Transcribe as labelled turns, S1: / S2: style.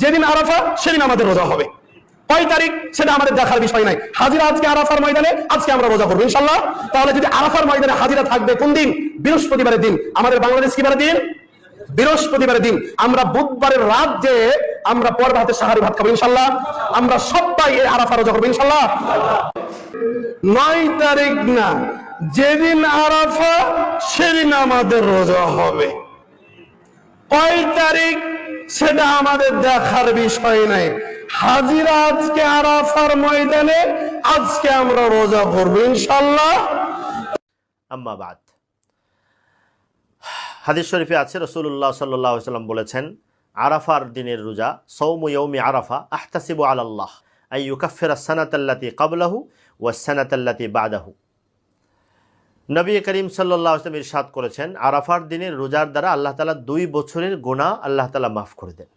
S1: যেদিন আরাফা সেদিন আমাদের রোজা হবে। কয় তারিখ সেটা আমাদের দেখার বিষয় নাই। হাজিরা আজকে আরাফার ময়দানে, আজকে আমরা রোজা করবো ইনশাআল্লাহ। তাহলে যদি আরাফার ময়দানে হাজিরা থাকবে কোন দিন? বৃহস্পতিবারের দিন। আমাদের বাংলাদেশ কি বারের দিন? বৃহস্পতিবারের দিন। আমরা বুধবারের রাত যে আমরা পর্দা হাতে সাহারি ভাত খাবো ইনশাআল্লাহ। আমরা সবাই এই আরাফা রোজা করবো ইনশাআল্লাহ। 9 তারিখ না, যেদিন আরাফা সেদিন আমাদের রোজা হবে। কয় তারিখ সেটা আমাদের দেখার বিষয় নাই। হাজিরা আজকে আরাফার ময়দানে, আজকে আমরা রোজা করবো ইনশাআল্লাহ।
S2: আম্মা বাদ, হাদিস শরীফে আছে রাসূলুল্লাহ সাল্লাল্লাহু আলাইহি ওয়াসাল্লাম বলেছেন, আরাফার দিনের রোজা সাওমু ইয়াউমি আরাফা আহতাসিবু আলাল্লাহ আন ইউকাফিরা আস-সানাতাল্লাতী ক্বাবলাহু ওয়াস-সানাতাল্লাতী বা'দাহু। নবী করিম সাল্লাল্লাহু আলাইহি ওয়াসাল্লাম ইরশাদ করেছেন, আরাফার দিনের রোজার দ্বারা আল্লাহ তাআলা 2 বছরের গুনাহ আল্লাহ তাআলা মাফ করে দেন।